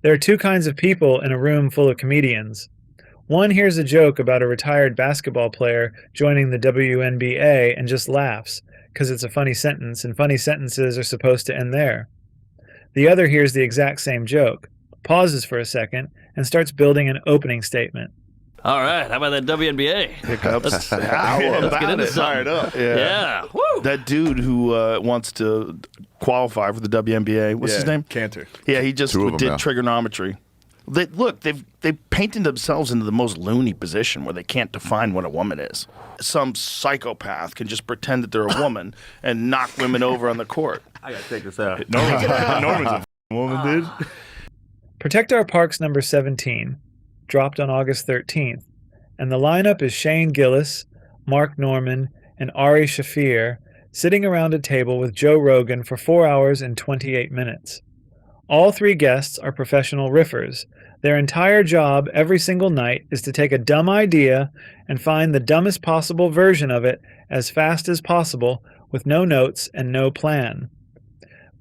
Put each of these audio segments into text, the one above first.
There are two kinds of people in a room full of comedians. One hears a joke about a retired basketball player joining the WNBA and just laughs, because it's a funny sentence, and funny sentences are supposed to end there. The other hears the exact same joke, pauses for a second, and starts building an opening statement. All right, how about that WNBA? Hiccups. How Let's get into Fired up. Yeah. Woo. That dude who wants to qualify for the WNBA, what's his name? Cantor. Yeah, he just did trigonometry. They painted themselves into the most loony position where they can't define what a woman is. Some psychopath can just pretend that they're a woman and knock women over on the court. I gotta take this out. Norman's a woman, dude. Protect Our Parks number 17, dropped on August 13th, and the lineup is Shane Gillis, Mark Norman, and Ari Shaffir sitting around a table with Joe Rogan for 4 hours and 28 minutes. All three guests are professional riffers. Their entire job every single night is to take a dumb idea and find the dumbest possible version of it as fast as possible with no notes and no plan.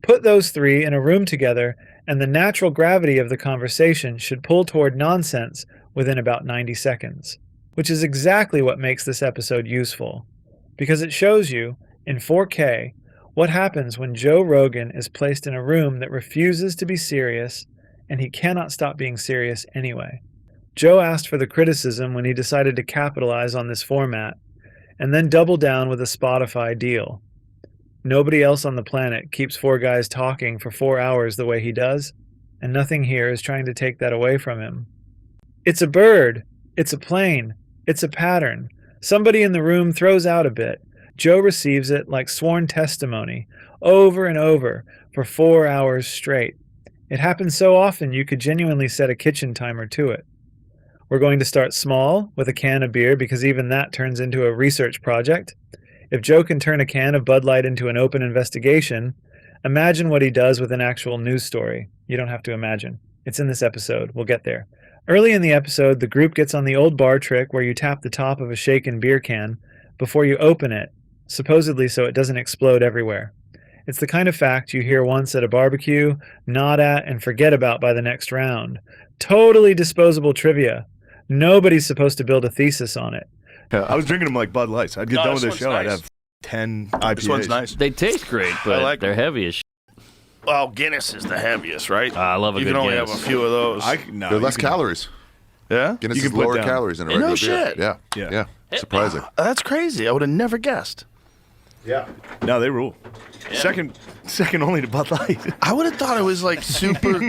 Put those three in a room together and the natural gravity of the conversation should pull toward nonsense within about 90 seconds. Which is exactly what makes this episode useful, because it shows you, in 4K, what happens when Joe Rogan is placed in a room that refuses to be serious, and he cannot stop being serious anyway. Joe asked for the criticism when he decided to capitalize on this format, and then double down with a Spotify deal. Nobody else on the planet keeps four guys talking for 4 hours the way he does, and nothing here is trying to take that away from him. It's a bird. It's a plane. It's a pattern. Somebody in the room throws out a bit. Joe receives it like sworn testimony, over and over, for 4 hours straight. It happens so often you could genuinely set a kitchen timer to it. We're going to start small, with a can of beer, because even that turns into a research project. If Joe can turn a can of Bud Light into an open investigation, imagine what he does with an actual news story. You don't have to imagine. It's in this episode. We'll get there. Early in the episode, the group gets on the old bar trick where you tap the top of a shaken beer can before you open it, supposedly so it doesn't explode everywhere. It's the kind of fact you hear once at a barbecue, nod at, and forget about by the next round. Totally disposable trivia. Nobody's supposed to build a thesis on it. Yeah, I was drinking them like Bud Lights. I'd get done with this show. Nice. I'd have 10 IPAs. This one's nice. They taste great, but like they're heavy as shit. Well, Guinness is the heaviest, right? I love a You good can only Guinness. have a few of those. They're less calories. Yeah? Guinness You is can put lower down- calories than a No regular shit. beer. Yeah. Yeah. Surprising. That's crazy. I would have never guessed. Yeah. No, they rule. Second only to Bud Light. I would have thought it was like super.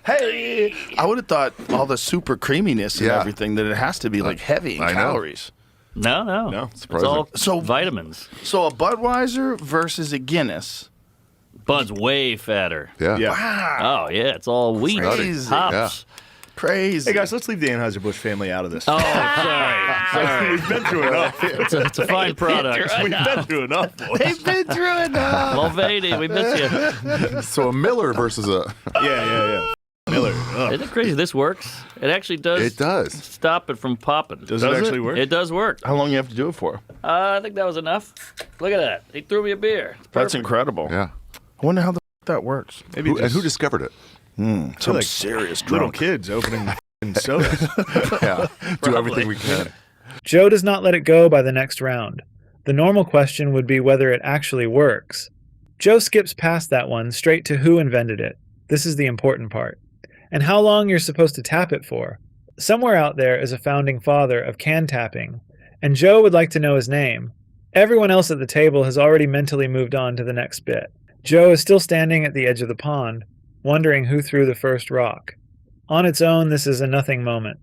Hey, I would have thought all the super creaminess and Yeah. everything that it has to be like heavy in I know. calories. No. It's surprising. all So- vitamins. So a Budweiser versus a Guinness. Bud's way fatter. Yeah. Yeah. Wow, Oh, yeah, it's all wheat. Crazy. Hops. crazy. Hey, guys, let's leave the Anheuser-Busch family out of this. Oh, sorry. We've been through enough. It's a fine product. We've been through enough, boys. They've been through enough. Mulvaney, we miss you. So a Miller versus a... Yeah. Miller. Ugh. Isn't it crazy? This works. It actually does. It does. Stop it from popping. Does it actually work? It does work. How long you have to do it for? I think that was enough. Look at that. He threw me a beer. It's That's perfect. incredible. Yeah. I wonder how the that works. Maybe And just who discovered it? Some like serious little drunk. kids opening sodas. Yeah. Do everything we can. Joe does not let it go by the next round. The normal question would be whether it actually works. Joe skips past that one straight to who invented it. This is the important part. And how long you're supposed to tap it for. Somewhere out there is a founding father of can tapping, and Joe would like to know his name. Everyone else at the table has already mentally moved on to the next bit. Joe is still standing at the edge of the pond, wondering who threw the first rock. On its own, this is a nothing moment.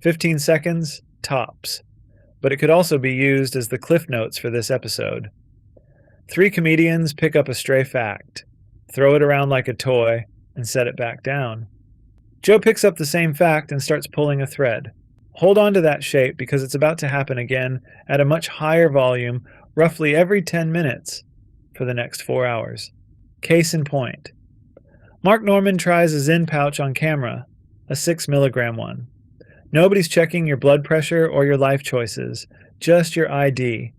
15 seconds, tops. But it could also be used as the cliff notes for this episode. 3 comedians pick up a stray fact, throw it around like a toy, and set it back down. Joe picks up the same fact and starts pulling a thread. Hold on to that shape because it's about to happen again at a much higher volume, roughly every 10 minutes, for the next 4 hours. Case in point. Mark Norman tries a Zyn pouch on camera, a 6 milligram one. Nobody's checking your blood pressure or your life choices, just your ID.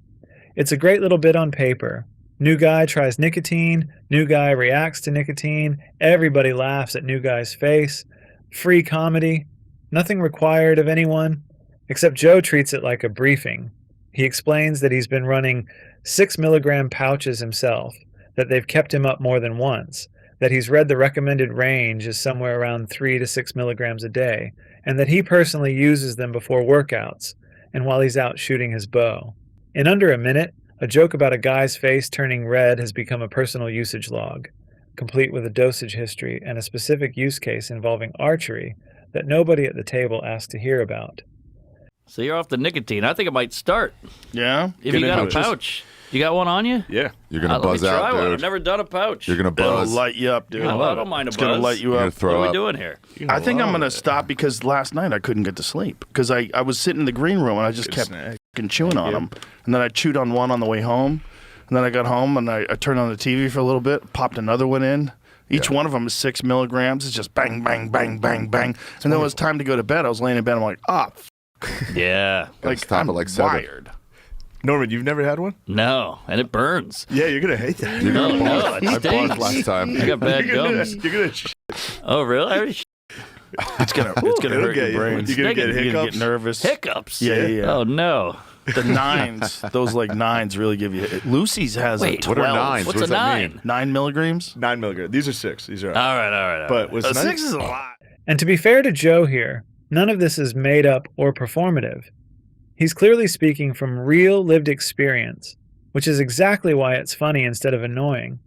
It's a great little bit on paper, New guy tries nicotine. New guy reacts to nicotine. Everybody laughs at new guy's face. Free comedy. Nothing required of anyone, except Joe treats it like a briefing. He explains that he's been running 6 milligram pouches himself, that they've kept him up more than once, that he's read the recommended range is somewhere around 3 to 6 milligrams a day, and that he personally uses them before workouts and while he's out shooting his bow. In under a minute, a joke about a guy's face turning red has become a personal usage log, complete with a dosage history and a specific use case involving archery that nobody at the table asked to hear about. So you're off the nicotine. I think it might start. Yeah? If you got a pouch. You got one on you? Yeah. You're going to Let buzz me try out, one. dude. I've never done a pouch. You're going to It'll buzz. light you up, dude. Oh, I don't mind a It's buzz. going to light you You're going up. to throw What are up. we doing here? I think I'm going to stop because last night I couldn't get to sleep because I was sitting in the green room and I just kept fucking chewing on them. And then I chewed on one on the way home. And then I got home and I turned on the TV for a little bit, popped another one in. Each one of them is 6 milligrams. It's just bang, bang, bang, bang, bang. And then it was time to go to bed. I was laying in bed. I'm like, Yeah. Gotta stop I'm at like 7. wired. Norman, you've never had one? No, and it burns. Yeah, you're going to hate that. You're going to No, buzz. it I stinks. buzzed last time. I got bad gums. You're going to Oh, really? It's gonna It'll hurt get your you. brains. You're going to get You're gonna hiccups. get nervous. Hiccups? Yeah. Oh, no. The 9s, those like 9s really give you. Lucy's has Wait, a What 12. are 9s? What's What a does that 9? mean? 9 milligrams. 9 milligrams. These are 6. These are All right. But what's A nice? 6 is a lot. And to be fair to Joe here, none of this is made up or performative. He's clearly speaking from real lived experience, which is exactly why it's funny instead of annoying.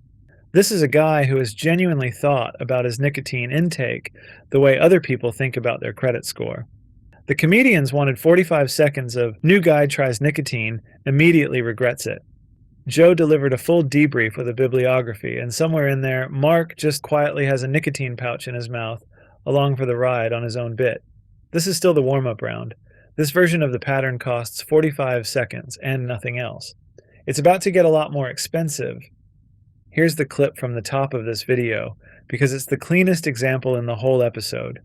This is a guy who has genuinely thought about his nicotine intake the way other people think about their credit score. The comedians wanted 45 seconds of new guy tries nicotine, immediately regrets it. Joe delivered a full debrief with a bibliography, and somewhere in there, Mark just quietly has a nicotine pouch in his mouth, along for the ride on his own bit. This is still the warm-up round. This version of the pattern costs 45 seconds and nothing else. It's about to get a lot more expensive. Here's the clip from the top of this video, because it's the cleanest example in the whole episode.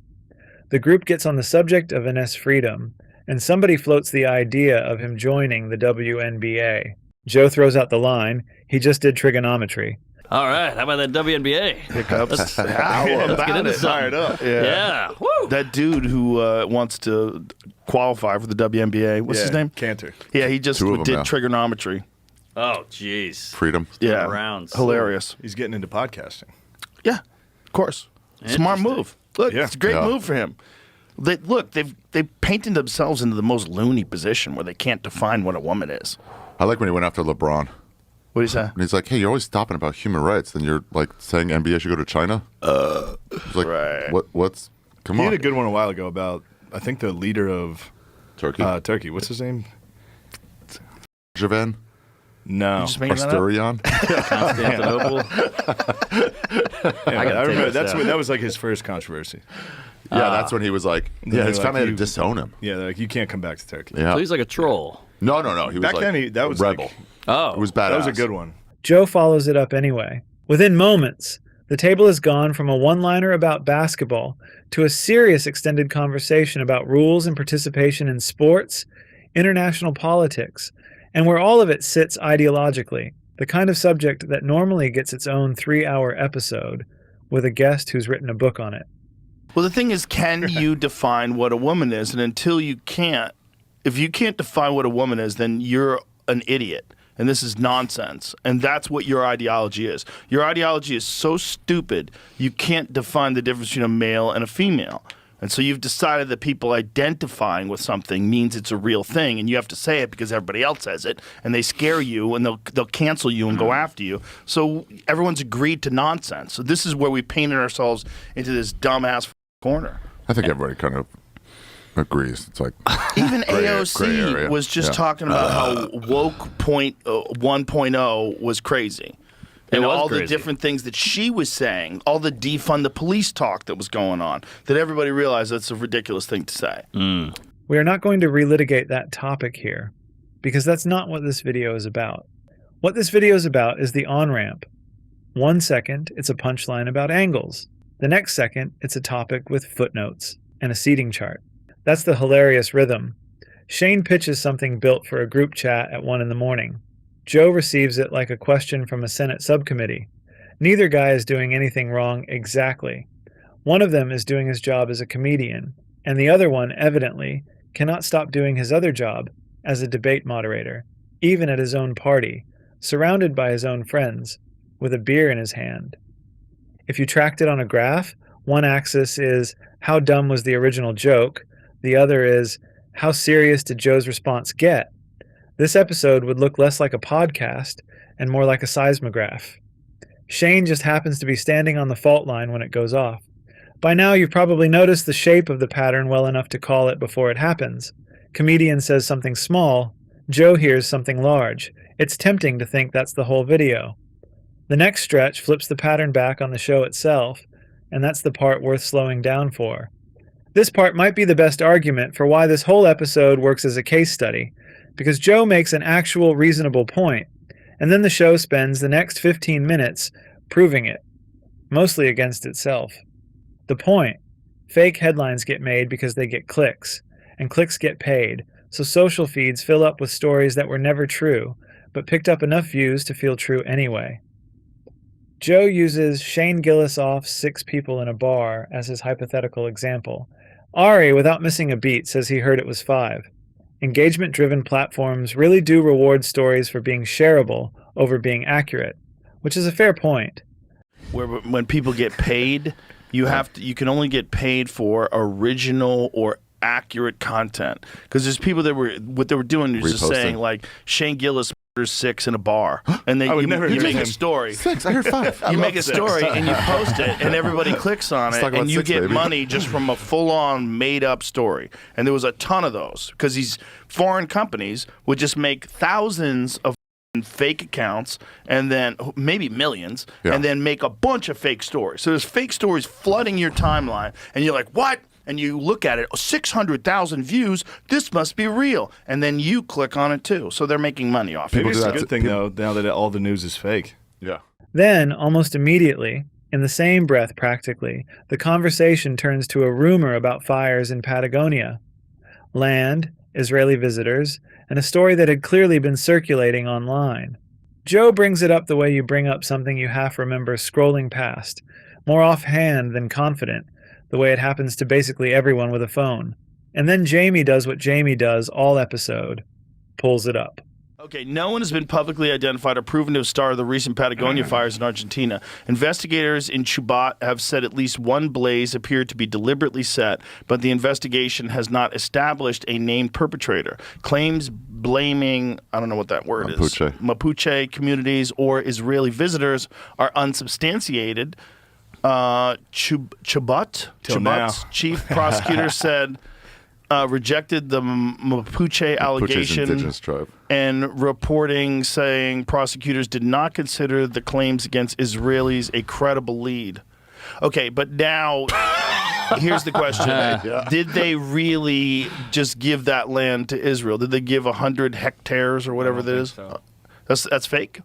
The group gets on the subject of Ines Freedom, and somebody floats the idea of him joining the WNBA. Joe throws out the line, he just did trigonometry. All right. How about that WNBA? Hiccups. How Let's about get into it? something. up. Yeah. Woo. That dude who wants to qualify for the WNBA, what's his name? Cantor. Yeah, he just 2 of them did now. trigonometry. Oh, jeez. Freedom. Yeah, Rounds. hilarious. He's getting into podcasting. Yeah, of course. Smart Interesting. move. Look, Yeah. it's a great Yeah. move for him. They've painted themselves into the most loony position where they can't define what a woman is. I like when he went after LeBron. What do you say? And he's like, hey, you're always stopping about human rights. Then you're like saying NBA should go to China? He's like, right. what's, come He on. had a good one a while ago about, I think, the leader of Turkey? Turkey. What's his name? Javan? No. You just making that up? Asturion? Constantinople. Yeah, I gotta I take remember this out. that was like his first controversy. Yeah, that's when he was like, they're his like, family had to you- disown him. Yeah, they're like, you can't come back to Turkey. Yeah. So he's like a troll. No. He was Back like then, that was rebel. like- Oh. It was badass. That was a good one. Joe follows it up anyway. Within moments, the table has gone from a one-liner about basketball to a serious extended conversation about rules and participation in sports, international politics, and where all of it sits ideologically, the kind of subject that normally gets its own 3-hour episode with a guest who's written a book on it. Well, the thing is, can you define what a woman is? And until you can't, if you can't define what a woman is, then you're an idiot. And this is nonsense. And that's what your ideology is. Your ideology is so stupid, you can't define the difference between a male and a female. And so you've decided that people identifying with something means it's a real thing, and you have to say it because everybody else says it, and they scare you, and they'll cancel you and go after you. So everyone's agreed to nonsense. So this is where we painted ourselves into this dumbass corner. I think everybody kind of agrees. It's like, Even Gray AOC area. was just Yeah. talking about how woke point 1.0 was crazy. And was all the crazy. different things that she was saying, all the defund the police talk that was going on, that everybody realized that's a ridiculous thing to say. We are not going to relitigate that topic here, because that's not what this video is about. What this video is about is the on-ramp. 1 second, it's a punchline about angles. The next second, it's a topic with footnotes and a seating chart. That's the hilarious rhythm. Shane pitches something built for a group chat at 1 in the morning. Joe receives it like a question from a Senate subcommittee. Neither guy is doing anything wrong exactly. One of them is doing his job as a comedian, and the other one, evidently, cannot stop doing his other job as a debate moderator, even at his own party, surrounded by his own friends, with a beer in his hand. If you tracked it on a graph, one axis is how dumb was the original joke, the other is how serious did Joe's response get. This episode would look less like a podcast and more like a seismograph. Shane just happens to be standing on the fault line when it goes off. By now you've probably noticed the shape of the pattern well enough to call it before it happens. Comedian says something small, Joe hears something large. It's tempting to think that's the whole video. The next stretch flips the pattern back on the show itself, and that's the part worth slowing down for. This part might be the best argument for why this whole episode works as a case study, because Joe makes an actual reasonable point, and then the show spends the next 15 minutes proving it, mostly against itself. The point: fake headlines get made because they get clicks, and clicks get paid, so social feeds fill up with stories that were never true, but picked up enough views to feel true anyway. Joe uses Shane Gillis off 6 people in a bar as his hypothetical example. Ari, without missing a beat, says he heard it was 5. Engagement-driven platforms really do reward stories for being shareable over being accurate, which is a fair point. When people get paid, you can only get paid for original or accurate content, because there's people that what they were doing is just saying like Shane Gillis murders 6 in a bar, and then you make a story. 6, I heard 5. You make a story and you post it, and everybody clicks on it, and you 6, get baby. money just from a full-on made-up story. And there was a ton of those, because these foreign companies would just make thousands of fake accounts, and then maybe millions, and then make a bunch of fake stories. So there's fake stories flooding your timeline, and you're like, what? And you look at it, 600,000 views, this must be real. And then you click on it too. So they're making money off it. Maybe it's do a that good thing, though, now that all the news is fake. Yeah. Then, almost immediately, in the same breath practically, the conversation turns to a rumor about fires in Patagonia. Land, Israeli visitors, and a story that had clearly been circulating online. Joe brings it up the way you bring up something you half remember scrolling past, more offhand than confident, the way it happens to basically everyone with a phone. And then Jamie does what Jamie does all episode, pulls it up. Okay, no one has been publicly identified or proven to have started the recent Patagonia fires in Argentina. Investigators in Chubut have said at least one blaze appeared to be deliberately set, but the investigation has not established a named perpetrator. Claims blaming, I don't know what that word Mapuche. is, Mapuche communities or Israeli visitors are unsubstantiated. Chubut's chief prosecutor said rejected the Mapuche allegation indigenous tribe. and reporting saying prosecutors did not consider the claims against Israelis a credible lead. Okay, but now here's the question. Did they really just give that land to Israel? Did they give 100 hectares or whatever that is? So. That's fake?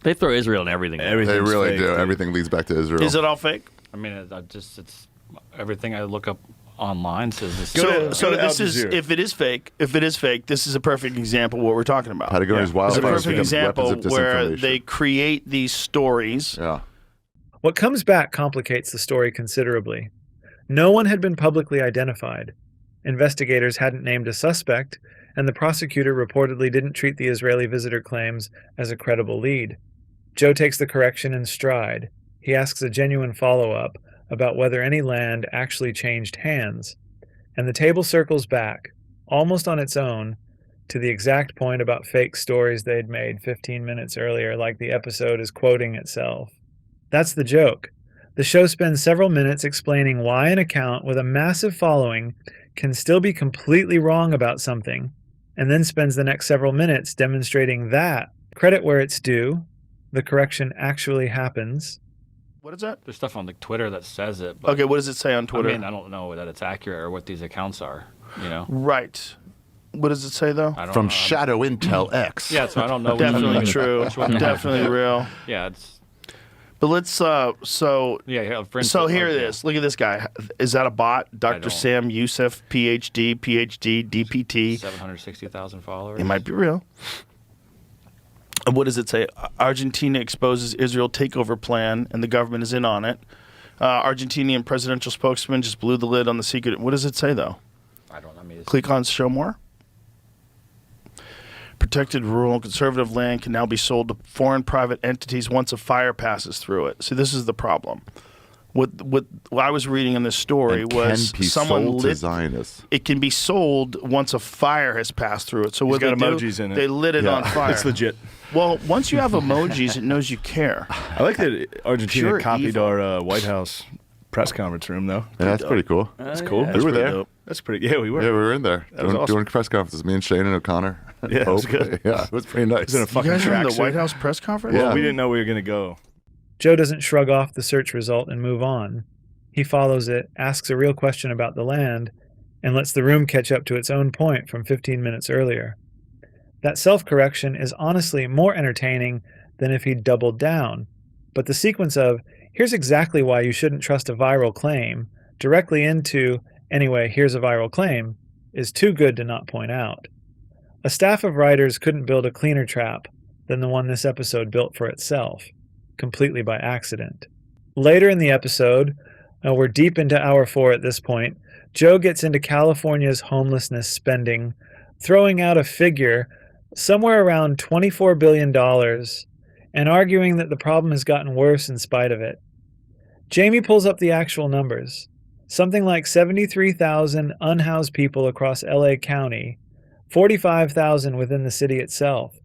They throw Israel in everything. They Everything's really fake, do. dude. Everything leads back to Israel. Is it all fake? I mean, it's everything I look up online says this. So Go to this Al is Jazeera. if it is fake, this is a perfect example of what we're talking about. Patagonia's It's a wildfires perfect become example weapons of where disinformation. they create these stories. Yeah. What comes back complicates the story considerably. No one had been publicly identified. Investigators hadn't named a suspect, and the prosecutor reportedly didn't treat the Israeli visitor claims as a credible lead. Joe takes the correction in stride. He asks a genuine follow-up about whether any land actually changed hands, and the table circles back, almost on its own, to the exact point about fake stories they'd made 15 minutes earlier, like the episode is quoting itself. That's the joke. The show spends several minutes explaining why an account with a massive following can still be completely wrong about something, and then spends the next several minutes demonstrating that, credit where it's due, the correction actually happens. What is that? There's stuff on the Twitter that says it. But Okay, what does it say on Twitter? I mean, I don't know that it's accurate or what these accounts are. You know, Right. What does it say though? I don't From know. Shadow Intel X. Yeah, so I don't know. Definitely true. which one- Definitely real. Yeah, it's But let's so yeah. For so instance, here it yeah. is. Look at this guy. Is that a bot? Dr. don't. Sam Youssef, PhD, DPT. 760,000 followers. It might be real. What does it say? Argentina exposes Israel takeover plan, and the government is in on it. Argentinian presidential spokesman just blew the lid on the secret. What does it say, though? I don't know. I mean, Click on show more. Protected rural conservative land can now be sold to foreign private entities once a fire passes through it. See, this is the problem. What I was reading in this story And was can be someone sold to lit. Zionists. It can be sold once a fire has passed through it. So He's what got they emojis do, in it. they lit it on fire. It's legit. Well, once you have emojis, it knows you care. I like that Argentina Pure copied evil. our White House press conference room, though. Yeah, that's pretty cool. That's cool. That's We were pretty there. dope. That's pretty. Yeah, we were. Yeah, we were in there That was awesome. doing press conferences. Me and Shane and O'Connor. Yeah, it was Hope. good. Yeah, it was pretty nice. It was in a You fucking guys were in the tracksuit. White House press conference? Yeah. Well, we didn't know we were going to go. Joe doesn't shrug off the search result and move on. He follows it, asks a real question about the land, and lets the room catch up to its own point from 15 minutes earlier. That self-correction is honestly more entertaining than if he'd doubled down, but the sequence of, here's exactly why you shouldn't trust a viral claim, directly into, anyway, here's a viral claim, is too good to not point out. A staff of writers couldn't build a cleaner trap than the one this episode built for itself, completely by accident. Later in the episode, we're deep into hour 4 at this point, Joe gets into California's homelessness spending, throwing out a figure somewhere around $24 billion and arguing that the problem has gotten worse in spite of it. Jamie pulls up the actual numbers. Something like 73,000 unhoused people across LA County, 45,000 within the city itself.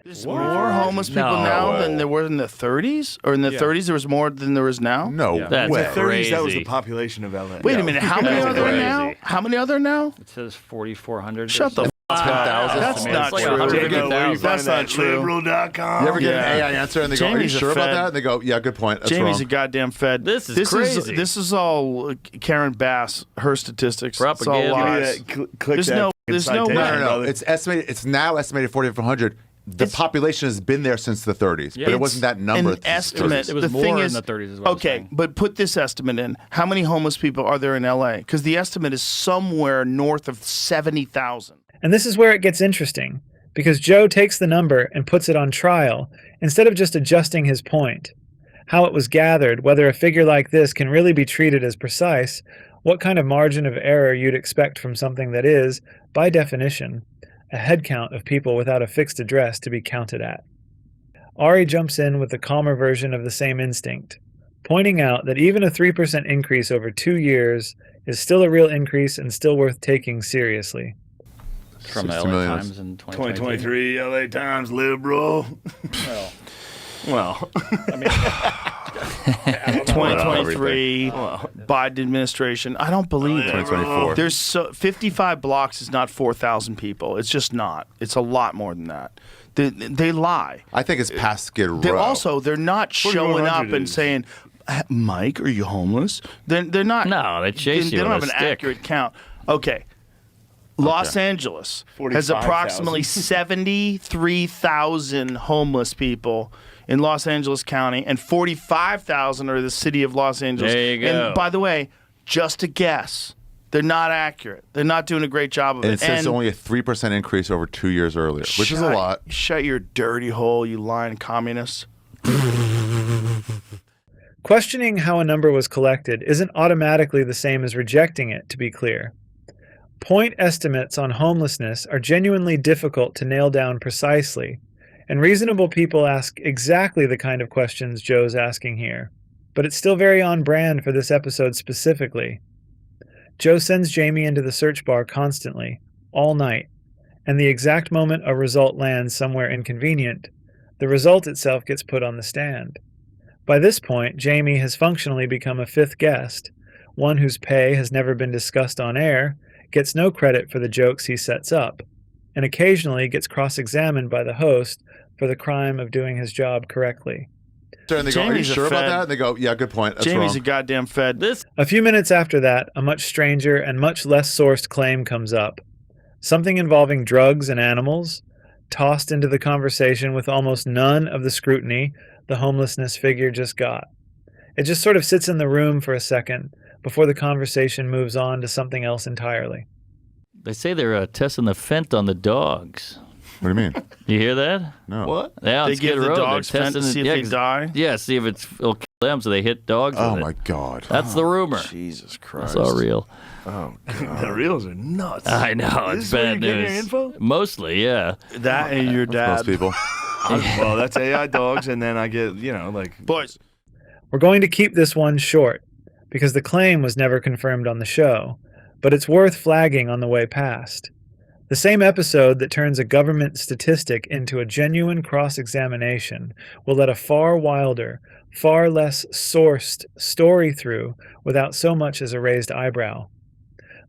There's more homeless people No. now than there were in the 30s? Or in the 30s there was more than there is now? No That's way. a 30s, that was Crazy. the population of LA. Wait a minute, how many That's are there crazy. now? How many are there now? It says 4,400. Shut the f*** up. 10,000. That's not It's like true. 150,000. That's not true. Liberal.com. You ever get Yeah. an AI answer and they go, "Are you Jamie's a sure about Fed. that?" And they go, "Yeah, good point. That's Jamie's wrong." a goddamn Fed. This is crazy. This is all Karen Bass, her statistics. It's all Propaganda. lies. Click There's that no- fucking there's no citation, way. No, no, no. brother. It's estimated. It's now estimated 4,400. The population has been there since the 30s, but it wasn't that number. An since the estimate. 30s. It was the more thing in is, the 30s is what I'm okay, saying. but put this estimate in. How many homeless people are there in LA? Because the estimate is somewhere north of 70,000. And this is where it gets interesting, because Joe takes the number and puts it on trial, instead of just adjusting his point. How it was gathered, whether a figure like this can really be treated as precise, what kind of margin of error you'd expect from something that is, by definition, a head count of people without a fixed address to be counted at. Ari jumps in with the calmer version of the same instinct, pointing out that even a 3% increase over 2 years is still a real increase and still worth taking seriously. From the 60 LA million. Times in 2023. 2023 LA Times liberal. Well, I mean, 2023 Biden administration. I don't believe it. 2024. There's 55 blocks is not 4,000 people. It's just not. It's a lot more than that. They lie. I think it's past Skid Row. They're not showing up 4,100 and is- saying, "Mike, are you homeless?" They're not. No, they chase They you don't with have a an stick. accurate count. Okay. Los Angeles has 45,000. approximately 73,000 homeless people in Los Angeles County, and 45,000 are the city of Los Angeles. There you go. And by the way, just a guess. They're not accurate. They're not doing a great job of and it. it says only a 3% increase over 2 years earlier, which is a lot. Shut your dirty hole, you lying communists. Questioning how a number was collected isn't automatically the same as rejecting it, to be clear. Point estimates on homelessness are genuinely difficult to nail down precisely, and reasonable people ask exactly the kind of questions Joe's asking here. But it's still very on brand for this episode specifically. Joe sends Jamie into the search bar constantly, all night, and the exact moment a result lands somewhere inconvenient, the result itself gets put on the stand. By this point, Jamie has functionally become a fifth guest, one whose pay has never been discussed on air, gets no credit for the jokes he sets up, and occasionally gets cross-examined by the host for the crime of doing his job correctly. And they go, "Are you Jamie's a sure about Fed. that?" And they go, "Yeah, good point. That's Jamie's wrong." a goddamn Fed. this A few minutes after that, a much stranger and much less sourced claim comes up. Something involving drugs and animals, tossed into the conversation with almost none of the scrutiny the homelessness figure just got. It just sort of sits in the room for a second before the conversation moves on to something else entirely. they say they're testing the fent on the dogs. What do you mean? You hear that? No. What? Yeah, They on Skid give the Row, they're dogs fent to testing see it. if they 'cause- die? Yeah, see if it'll kill them, so they hit dogs Oh with my it. God. That's the rumor. Jesus Christ. It's all real. The reels are nuts. I know, This it's is where bad you're news. getting your info? Mostly, yeah. That and your Most dad. people. Well, that's AI dogs, and then I get, like... Boys, We're going to keep this one short because the claim was never confirmed on the show, but it's worth flagging on the way past. The same episode that turns a government statistic into a genuine cross-examination will let a far wilder, far less sourced story through without so much as a raised eyebrow.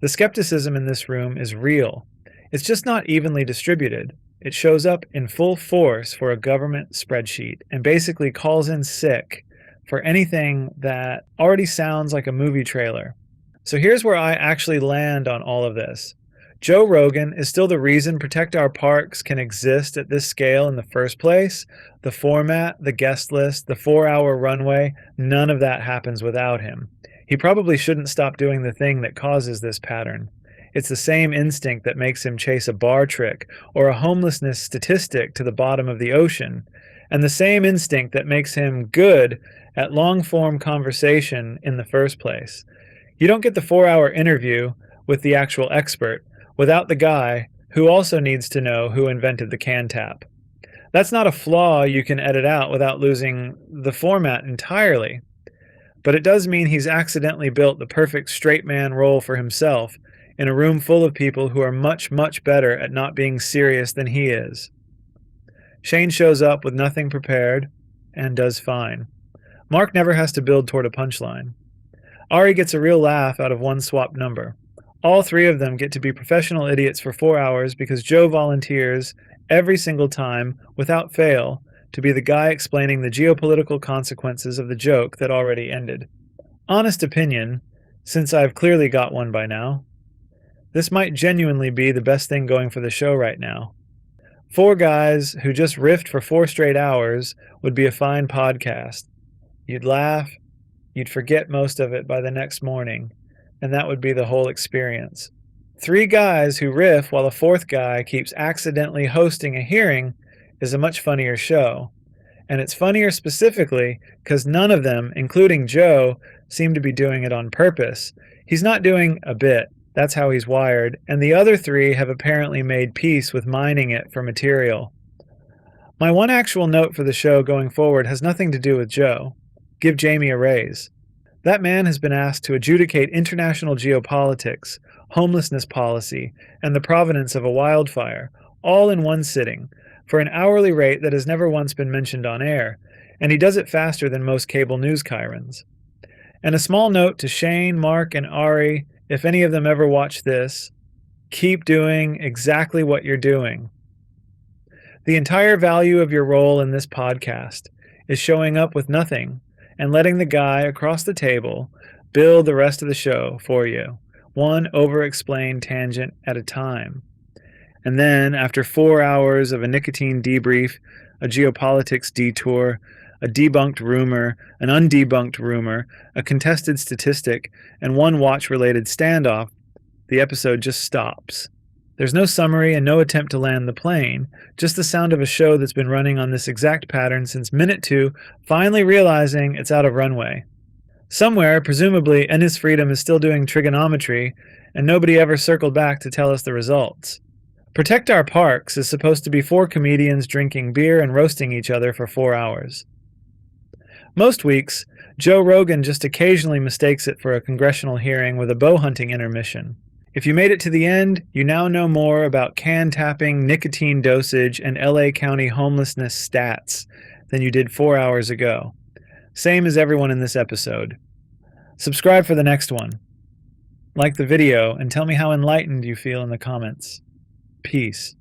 The skepticism in this room is real. It's just not evenly distributed. It shows up in full force for a government spreadsheet and basically calls in sick for anything that already sounds like a movie trailer. So here's where I actually land on all of this. Joe Rogan is still the reason Protect Our Parks can exist at this scale in the first place. The format, the guest list, the 4-hour runway, none of that happens without him. He probably shouldn't stop doing the thing that causes this pattern. It's the same instinct that makes him chase a bar trick or a homelessness statistic to the bottom of the ocean, and the same instinct that makes him good at long-form conversation in the first place. You don't get the 4-hour interview with the actual expert without the guy who also needs to know who invented the can tap. That's not a flaw you can edit out without losing the format entirely. But it does mean he's accidentally built the perfect straight man role for himself in a room full of people who are much, much better at not being serious than he is. Shane shows up with nothing prepared and does fine. Mark never has to build toward a punchline. Ari gets a real laugh out of one swapped number. All three of them get to be professional idiots for 4 hours because Joe volunteers every single time, without fail, to be the guy explaining the geopolitical consequences of the joke that already ended. Honest opinion, since I've clearly got one by now, this might genuinely be the best thing going for the show right now. 4 guys who just riffed for 4 straight hours would be a fine podcast. You'd laugh, you'd forget most of it by the next morning, and that would be the whole experience. 3 guys who riff while a 4th guy keeps accidentally hosting a hearing is a much funnier show. And it's funnier specifically because none of them, including Joe, seem to be doing it on purpose. He's not doing a bit. That's how he's wired. And the other 3 have apparently made peace with mining it for material. My one actual note for the show going forward has nothing to do with Joe. Give Jamie a raise. That man has been asked to adjudicate international geopolitics, homelessness policy, and the provenance of a wildfire, all in one sitting, for an hourly rate that has never once been mentioned on air, and he does it faster than most cable news chyrons. And a small note to Shane, Mark, and Ari, if any of them ever watch this, keep doing exactly what you're doing. The entire value of your role in this podcast is showing up with nothing and letting the guy across the table build the rest of the show for you, one over-explained tangent at a time. And then, after 4 hours of a nicotine debrief, a geopolitics detour, a debunked rumor, an undebunked rumor, a contested statistic, and one watch-related standoff, the episode just stops. There's no summary and no attempt to land the plane, just the sound of a show that's been running on this exact pattern since minute 2, finally realizing it's out of runway. Somewhere, presumably, Ennis Freedom is still doing trigonometry, and nobody ever circled back to tell us the results. Protect Our Parks is supposed to be 4 comedians drinking beer and roasting each other for 4 hours. Most weeks, Joe Rogan just occasionally mistakes it for a congressional hearing with a bow hunting intermission. If you made it to the end, you now know more about can tapping, nicotine dosage, and LA County homelessness stats than you did 4 hours ago. Same as everyone in this episode. Subscribe for the next one. Like the video and tell me how enlightened you feel in the comments. Peace.